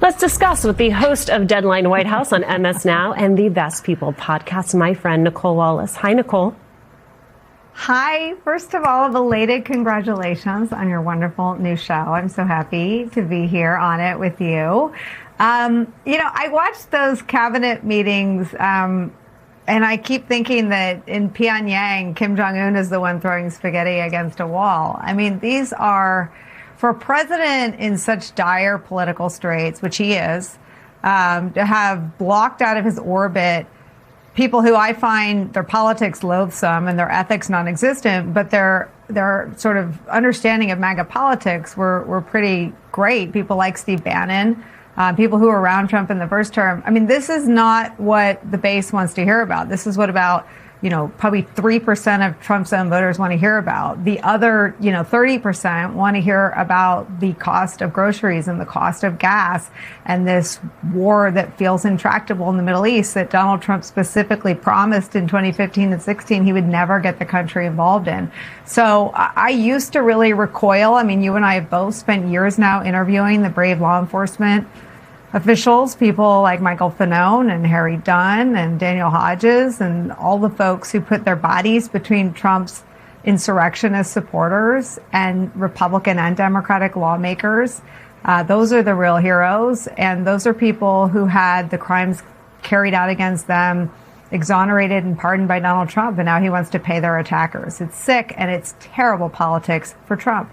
Let's discuss with the host of Deadline White House on MS Now and the Best People podcast, my friend Nicolle Wallace. Hi, Nicolle. Hi. First of all, belated congratulations on your wonderful new show. I'm so happy to be here on it with you. I watched those cabinet meetings, and I keep thinking that in Pyongyang, Kim Jong-un is the one throwing spaghetti against a wall. I mean, these are, for a president in such dire political straits, which he is, to have blocked out of his orbit people who I find their politics loathsome and their ethics non-existent, but their sort of understanding of MAGA politics were pretty great. People like Steve Bannon, people who were around Trump in the first term. I mean, this is not what the base wants to hear about. This is what probably 3% of Trump's own voters want to hear about. The other, 30% want to hear about the cost of groceries and the cost of gas and this war that feels intractable in the Middle East that Donald Trump specifically promised in 2015 and 16 he would never get the country involved in. So I used to really recoil. I mean, you and I have both spent years now interviewing the brave law enforcement officials, people like Michael Fanone and Harry Dunn and Daniel Hodges and all the folks who put their bodies between Trump's insurrectionist supporters and Republican and Democratic lawmakers. Those are the real heroes. And those are people who had the crimes carried out against them exonerated and pardoned by Donald Trump. And now he wants to pay their attackers. It's sick and it's terrible politics for Trump.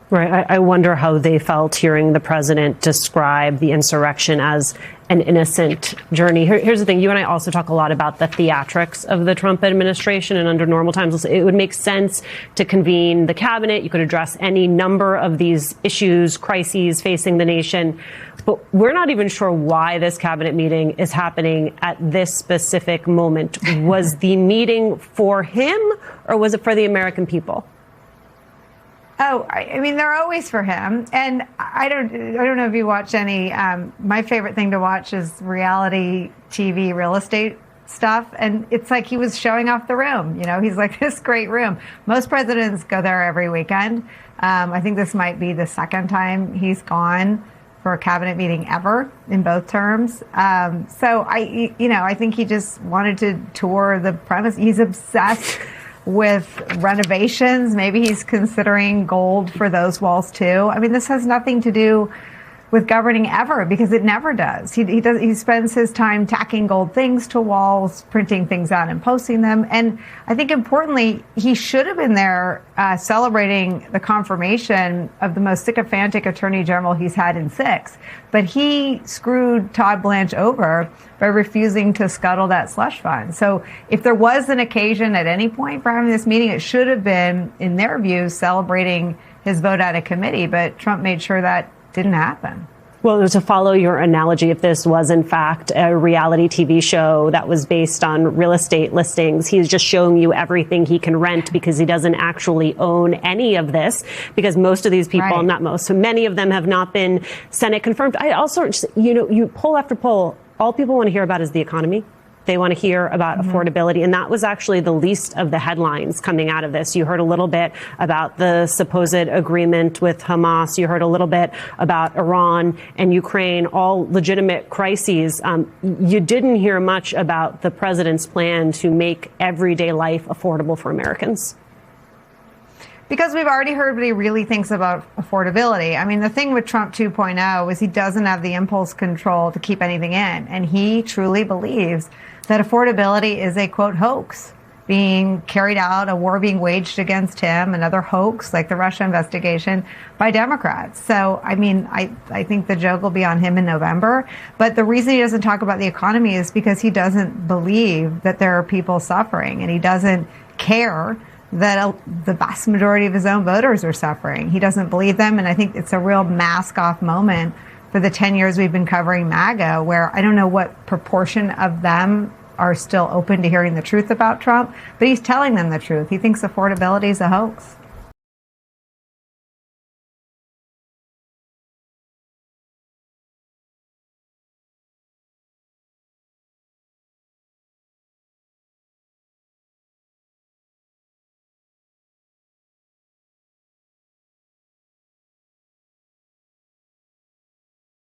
Right. I wonder how they felt hearing the president describe the insurrection as an innocent journey. Here's the thing. You and I also talk a lot about the theatrics of the Trump administration, and under normal times, it would make sense to convene the cabinet. You could address any number of these issues, crises facing the nation. But we're not even sure why this cabinet meeting is happening at this specific moment. Was the meeting for him or was it for the American people? Oh, I mean, they're always for him. And I don't know if you watch any, my favorite thing to watch is reality TV real estate stuff. And it's like he was showing off the room. He's like, this great room. Most presidents go there every weekend. I think this might be the second time he's gone for a cabinet meeting ever in both terms. So I think he just wanted to tour the premise. He's obsessed with renovations. Maybe he's considering gold for those walls too. I mean, this has nothing to do with governing ever, because it never does. He spends his time tacking gold things to walls, printing things out and posting them. And I think importantly, he should have been there celebrating the confirmation of the most sycophantic attorney general he's had in 6. But he screwed Todd Blanche over by refusing to scuttle that slush fund. So if there was an occasion at any point for having this meeting, it should have been, in their view, celebrating his vote out of committee. But Trump made sure that didn't happen. Well, to follow your analogy, if this was in fact a reality TV show that was based on real estate listings, he's just showing you everything he can rent because he doesn't actually own any of this, because most of these people, not most, so many of them have not been Senate confirmed. I also, you poll after poll, all people want to hear about is the economy. They want to hear about affordability. And that was actually the least of the headlines coming out of this. You heard a little bit about the supposed agreement with Hamas. You heard a little bit about Iran and Ukraine, all legitimate crises. You didn't hear much about the president's plan to make everyday life affordable for Americans. Because we've already heard what he really thinks about affordability. I mean, the thing with Trump 2.0 is he doesn't have the impulse control to keep anything in. And he truly believes that affordability is a, quote, hoax being carried out, a war being waged against him, another hoax like the Russia investigation by Democrats. So, I mean, I think the joke will be on him in November. But the reason he doesn't talk about the economy is because he doesn't believe that there are people suffering, and he doesn't care that the vast majority of his own voters are suffering. He doesn't believe them, and I think it's a real mask-off moment for the 10 years we've been covering MAGA, where I don't know what proportion of them are still open to hearing the truth about Trump, but he's telling them the truth. He thinks affordability is a hoax.